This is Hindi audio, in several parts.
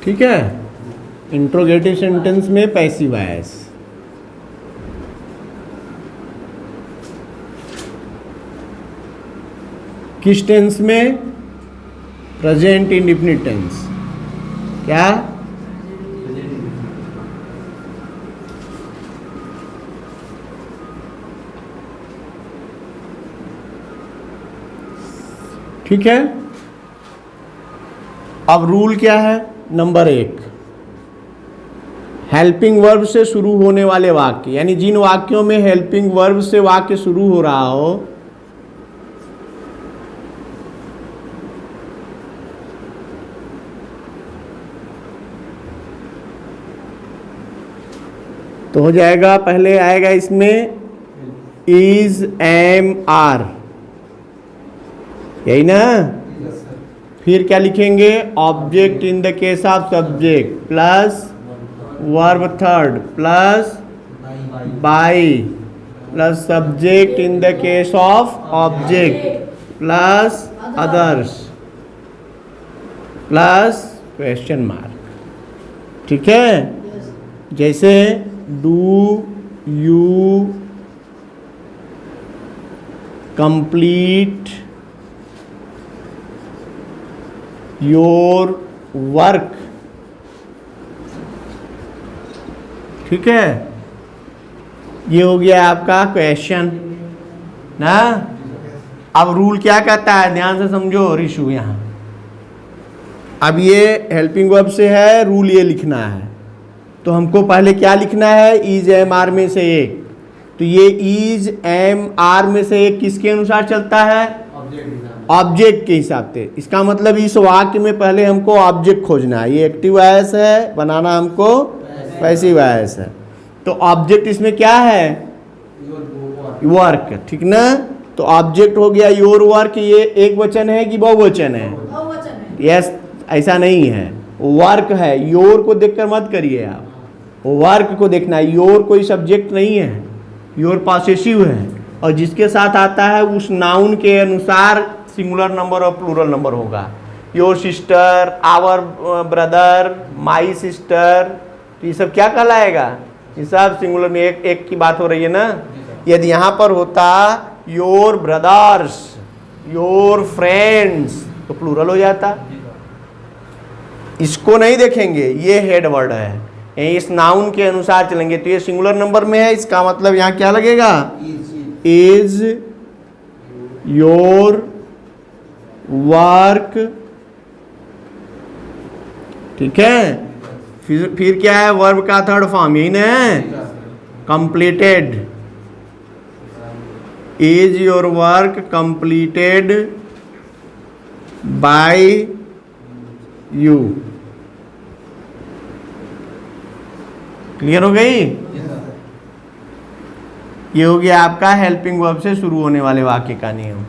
ठीक है। इंट्रोगेटिव सेंटेंस में पैसिव वॉइस। किस टेंस में? Present indefinite tense. क्या? ठीक है। अब रूल क्या है? नंबर 1, हेल्पिंग वर्ब से शुरू होने वाले वाक्य, यानी जिन वाक्यों में हेल्पिंग वर्ब से वाक्य शुरू हो रहा हो, तो हो जाएगा, पहले आएगा इसमें इज, एम, आर, यही ना। फिर क्या लिखेंगे? Object in the case of subject plus verb third plus by plus subject in the case of object plus others plus question mark. ठीक है। जैसे do you complete your work. ठीक है, ये हो गया आपका क्वेश्चन ना। अब रूल क्या कहता है, ध्यान से समझो ऋषु यहाँ। अब ये हेल्पिंग वर्ब से है, रूल ये लिखना है, तो हमको पहले क्या लिखना है? इज, एम, आर में से एक। तो ये इज, एम, आर में से एक किसके अनुसार चलता है? ऑब्जेक्ट के हिसाब से। इसका मतलब इस वाक्य में पहले हमको ऑब्जेक्ट खोजना है। ये एक्टिव वॉइस है, बनाना हमको पैसिव वॉइस है। तो ऑब्जेक्ट इसमें क्या है? वर्क। ठीक ना। तो ऑब्जेक्ट हो गया योर वर्क। ये एक वचन है कि बहुवचन है? यस, ऐसा नहीं है, वर्क है। योर को देखकर मत करिए आप, वर्क को देखना है। योर कोई सब्जेक्ट नहीं है, योर पॉसेसिव है, और जिसके साथ आता है उस नाउन के अनुसार सिंगुलर नंबर और प्लूरल नंबर होगा। Your sister, our brother, my sister, तो ये सब क्या कहलाएगा? ये सब सिंगुलर में एक की बात हो रही है ना। यदि यहाँ पर होता योर ब्रदर्स, योर फ्रेंड्स, तो प्लूरल हो जाता। इसको नहीं देखेंगे, ये हेड वर्ड है, इस नाउन के अनुसार चलेंगे, तो ये सिंगुलर नंबर में है। इसका मतलब यहाँ क्या लगेगा? Is your work. ठीक है। फिर क्या है? वर्ब का थर्ड फॉर्म, यही ना, completed. Is your work completed by you. Clear हो गई? ये हो गया आपका हेल्पिंग वर्ब से शुरू होने वाले वाक्य का नियम।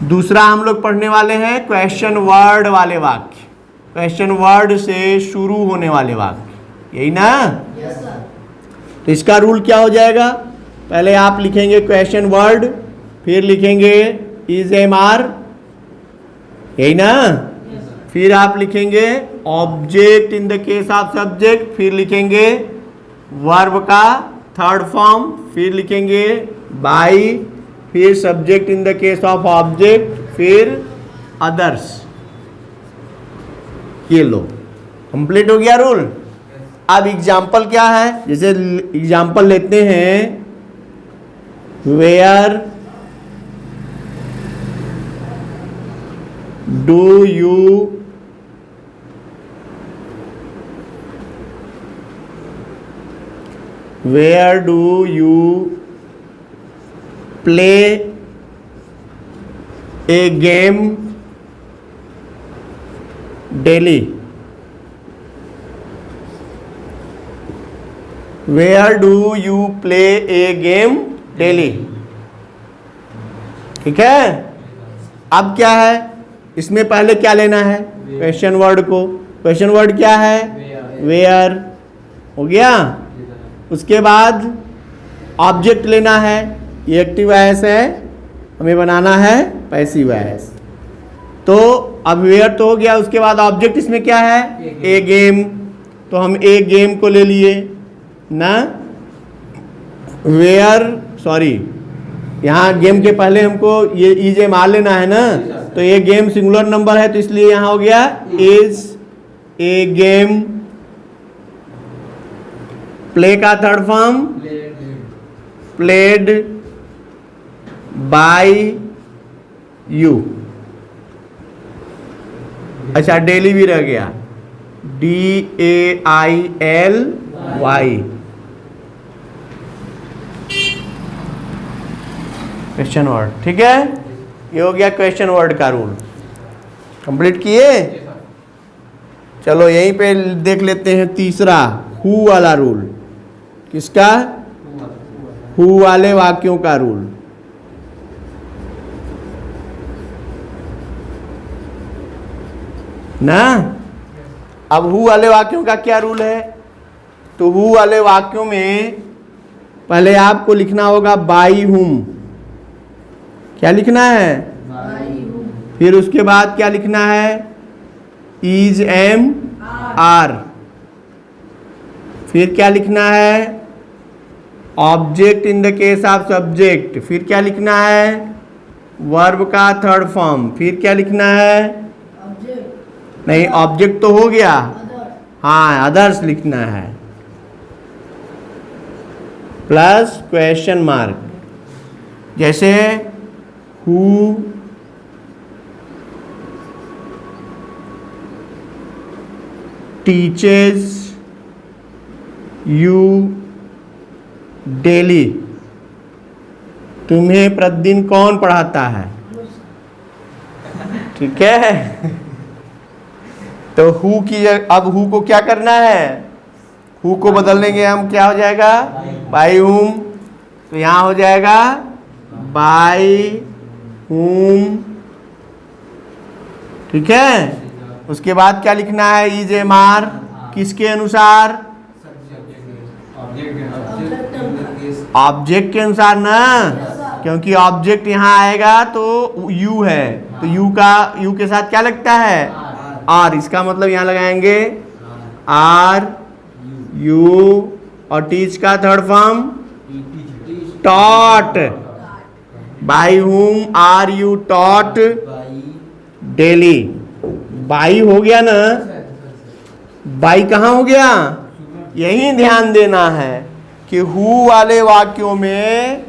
दूसरा हम लोग पढ़ने वाले हैं क्वेश्चन वर्ड वाले वाक्य। क्वेश्चन वर्ड से शुरू होने वाले वाक्य, यही ना। Yes sir. तो इसका रूल क्या हो जाएगा? पहले आप लिखेंगे क्वेश्चन वर्ड, फिर लिखेंगे इज, एम, आर, यही ना। फिर आप लिखेंगे object in the case of subject, फिर लिखेंगे वर्ब का थर्ड फॉर्म, फिर लिखेंगे बाई, फिर subject in the case of object, फिर अदर्स। ये लो, कंप्लीट हो गया रूल। अब एग्जाम्पल क्या है? जैसे एग्जाम्पल लेते हैं, where do you Where do you play a game daily? Where do you play a game daily? ठीक है। अब क्या है? इसमें पहले क्या लेना है? क्वेश्चन वर्ड को। क्वेश्चन वर्ड क्या है? वेयर। हो गया। उसके बाद ऑब्जेक्ट लेना है, ये एक्टिव वॉइस है, हमें बनाना है पैसिव वॉइस। तो अब वेयर तो हो गया, उसके बाद ऑब्जेक्ट इसमें क्या है, ए गेम। तो हम ए गेम को ले लिए ना, वेयर, सॉरी यहाँ गेम के पहले हमको ये इज ए मार लेना है ना, तो ये गेम सिंगुलर नंबर है तो इसलिए यहाँ हो गया इज ए गेम। प्ले का third form played by you. अच्छा डेली भी रह गया, DAILY। क्वेश्चन वर्ड, ठीक है, ये हो गया क्वेश्चन वर्ड का रूल। कंप्लीट किए। चलो यहीं पे देख लेते हैं तीसरा हु वाला रूल। किसका? हु वाले वाक्यों का रूल। ना, अब हु वाले वाक्यों का क्या रूल है? तो हु वाले वाक्यों में पहले आपको लिखना होगा बाई हुम। क्या लिखना है? फिर उसके बाद क्या लिखना है? Is am are. फिर क्या लिखना है? Object in the case of subject. फिर क्या लिखना है? वर्ब का थर्ड फॉर्म। फिर क्या लिखना है? नहीं, ऑब्जेक्ट तो हो गया, हाँ अदर्स लिखना है, प्लस क्वेश्चन मार्क। जैसे हु टीचेस यू डेली। तुम्हें प्रतिदिन कौन पढ़ाता है? ठीक है। तो हु की, अब हु को क्या करना है? हु को बदलने के हम क्या हो जाएगा? बाई हुम। तो यहां हो जाएगा बाई हुम। ठीक है। उसके बाद क्या लिखना है? Is am are. किसके अनुसार? ऑब्जेक्ट के अनुसार ना, क्योंकि ऑब्जेक्ट यहां आएगा तो यू है, तो यू के साथ क्या लगता है? आर। इसका मतलब यहां लगाएंगे आर यू, और टीच का third form taught. By whom are you taught daily. By हो गया ना, बाई कहाँ हो गया? यही ध्यान देना है कि हु वाले वाक्यों में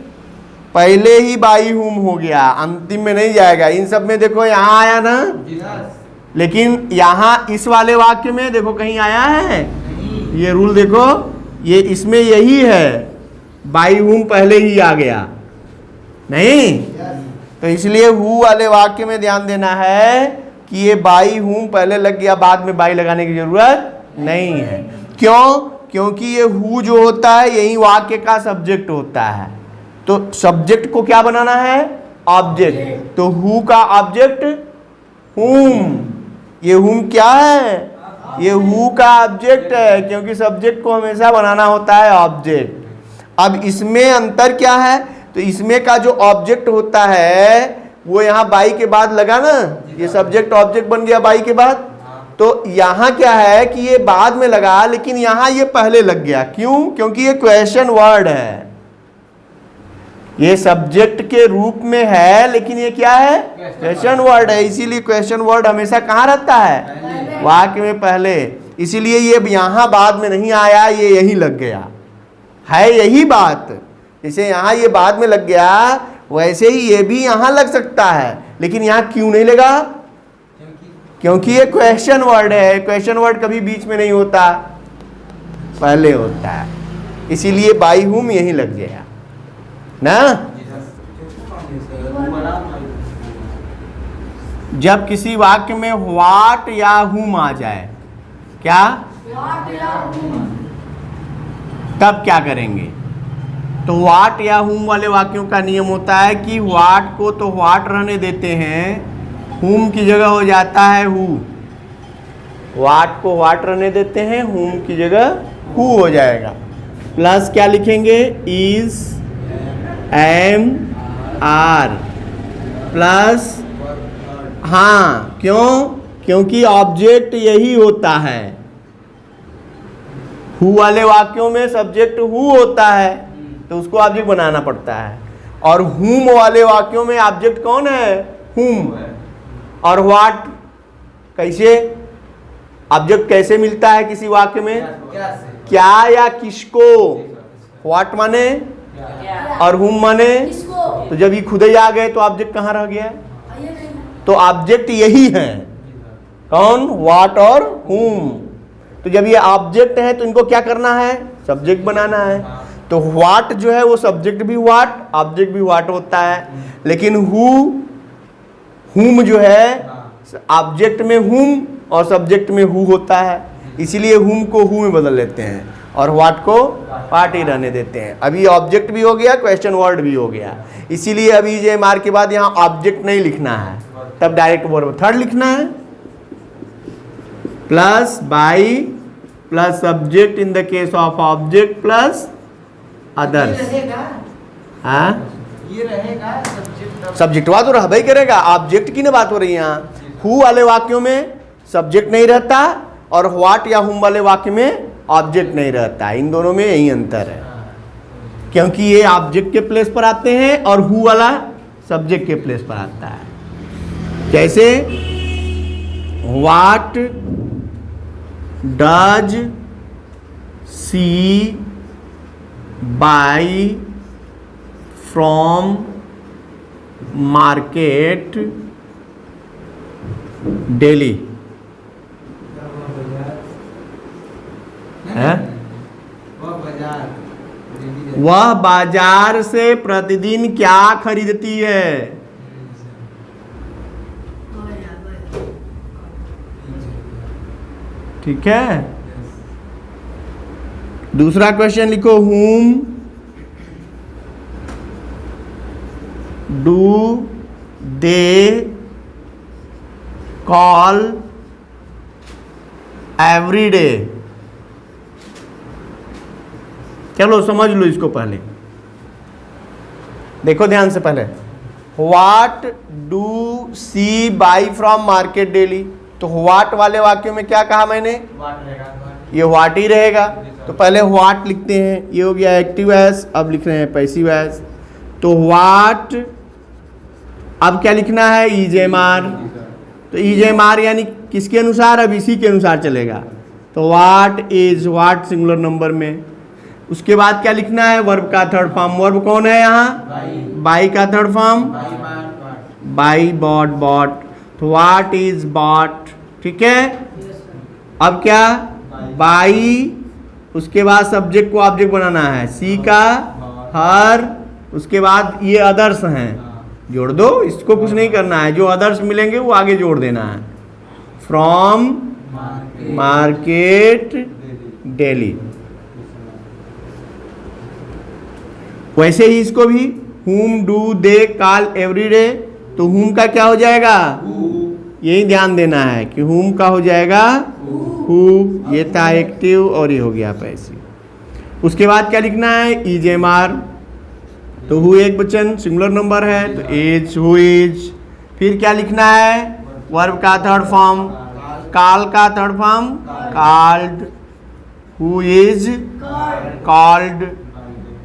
पहले ही बाई हुम हो गया, अंतिम में नहीं जाएगा। इन सब में देखो यहां आया ना, लेकिन यहां इस वाले वाक्य में देखो कहीं आया है? ये रूल देखो, ये इसमें यही है, बाई हुम पहले ही आ गया नहीं। तो इसलिए हु वाले वाक्य में ध्यान देना है कि ये बाई हुम पहले लग गया, बाद में बाई लगाने की जरूरत नहीं है। क्यों? क्योंकि ये हु जो होता है यही वाक्य का सब्जेक्ट होता है, तो सब्जेक्ट को क्या बनाना है? ऑब्जेक्ट। तो हु का ऑब्जेक्ट हुम। ये हुम क्या है? ये हु का ऑब्जेक्ट है, क्योंकि सब्जेक्ट को हमेशा बनाना होता है ऑब्जेक्ट। अब इसमें अंतर क्या है? तो इसमें का जो ऑब्जेक्ट होता है वो यहाँ बाई के बाद लगा ना, ये सब्जेक्ट ऑब्जेक्ट बन गया बाई के बाद। तो यहाँ क्या है कि ये बाद में लगा, लेकिन यहाँ ये पहले लग गया। क्यों? क्योंकि ये क्वेश्चन वर्ड है, ये सब्जेक्ट के रूप में है, लेकिन ये क्या है? क्वेश्चन वर्ड है। इसीलिए क्वेश्चन वर्ड हमेशा कहाँ रहता है? वाक्य में पहले। इसीलिए ये यहाँ बाद में नहीं आया, ये यही लग गया है। यही बात, जैसे यहाँ ये बाद में लग गया, वैसे ही ये भी यहाँ लग सकता है, लेकिन यहाँ क्यों नहीं लगा? क्योंकि ये क्वेश्चन वर्ड है। क्वेश्चन वर्ड कभी बीच में नहीं होता, पहले होता है, इसीलिए बाई हुम यही लग गया ना। जब किसी वाक्य में व्हाट या हुम आ जाए, क्या? तब क्या करेंगे? तो व्हाट या हुम वाले वाक्यों का नियम होता है कि व्हाट को तो व्हाट रहने देते हैं, हुम की जगह हो जाता है हु। व्हाट को व्हाट रहने देते हैं, हुम की जगह हु हो जाएगा। प्लस क्या लिखेंगे? इज एम आर प्लस हाँ, क्यों? क्योंकि ऑब्जेक्ट यही होता है। हु वाले वाक्यों में सब्जेक्ट हु होता है तो उसको ऑब्जेक्ट बनाना पड़ता है, और हुम वाले वाक्यों में ऑब्जेक्ट कौन है? हुम। और व्हाट कैसे? ऑब्जेक्ट कैसे मिलता है किसी वाक्य में? क्या या किसको? व्हाट माने और हुम माने, तो जब ये खुद ही आ गए तो ऑब्जेक्ट कहाँ रह गया? तो ऑब्जेक्ट यही है, कौन? व्हाट और हुम। तो जब ये ऑब्जेक्ट है तो इनको क्या करना है? सब्जेक्ट बनाना है। तो व्हाट जो है वो सब्जेक्ट भी व्हाट, ऑब्जेक्ट भी व्हाट होता है। लेकिन हुम जो है ऑब्जेक्ट में हुम और सब्जेक्ट में हु होता है, इसीलिए हुम को हु में बदल लेते हैं और व्हाट को व्हाट ही रहने देते हैं। अभी ऑब्जेक्ट भी हो गया, क्वेश्चन वर्ड भी हो गया, इसीलिए अभी ये मार के बाद यहाँ ऑब्जेक्ट नहीं लिखना है, तब डायरेक्ट वर्ब थर्ड लिखना है। Plus by plus subject in the case of object plus others. हाँ, ये रहेगा सब्जेक्ट तो रह भाई करेगा, ऑब्जेक्ट की ना बात हो रही है यहाँ। हु वाले वाक्यों में सब्जेक्ट नहीं रहता और व्हाट या हुम वाले वाक्य में ऑब्जेक्ट नहीं रहता। इन दोनों में यही अंतर है, क्योंकि ये ऑब्जेक्ट के प्लेस पर आते हैं और हु वाला सब्जेक्ट के प्लेस पर आता है। जैसे what does she buy from market daily? है वह बाजार से प्रतिदिन क्या खरीदती है? ठीक है। दूसरा क्वेश्चन लिखो, whom do they call every day? चलो समझ लो इसको पहले, देखो ध्यान से पहले। What do see buy from market daily, तो व्हाट वाले वाक्यों में क्या कहा मैंने? ये व्हाट ही रहेगा, तो पहले व्हाट लिखते हैं, ये हो गया एक्टिव एस। अब लिख रहे हैं पैसिव एस। तो व्हाट, अब क्या लिखना है? ईजेएमआर। तो ईजेएमआर यानी किसके अनुसार? अब इसी के अनुसार चलेगा। तो what is, what singular number में। उसके बाद क्या लिखना है? वर्ब का थर्ड फॉर्म। वर्ब कौन है यहाँ? बाई का third form, buy bought bought. तो व्हाट इज बॉट, ठीक है। अब क्या? बाई, उसके बाद सब्जेक्ट को ऑब्जेक्ट बनाना है, सी का हर, उसके बाद ये अदर्स हैं, जोड़ दो, इसको कुछ नहीं करना है, जो अदर्स मिलेंगे वो आगे जोड़ देना है। From market daily. वैसे ही इसको भी, whom do they call every day, तो whom का क्या हो जाएगा? यही ध्यान देना है कि whom का हो जाएगा who, ये था एक्टिव और ये हो गया पैसिव। उसके बाद क्या लिखना है? ईजेएमआर। तो who एक वचन सिंगुलर नंबर है, तो इज, who इज। फिर क्या लिखना है? वर्ब का थर्ड फॉर्म, कॉल का third form, called, who is called.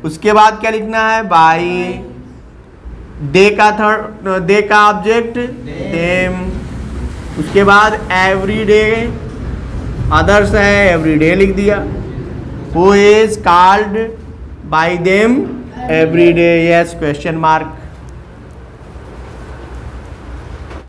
उसके बाद क्या लिखना है? बाई, दे का थर्ड, दे का ऑब्जेक्ट देम। उसके बाद एवरी डे, अदर्स है, एवरी डे लिख दिया। Who is called by them every day, yes, question mark.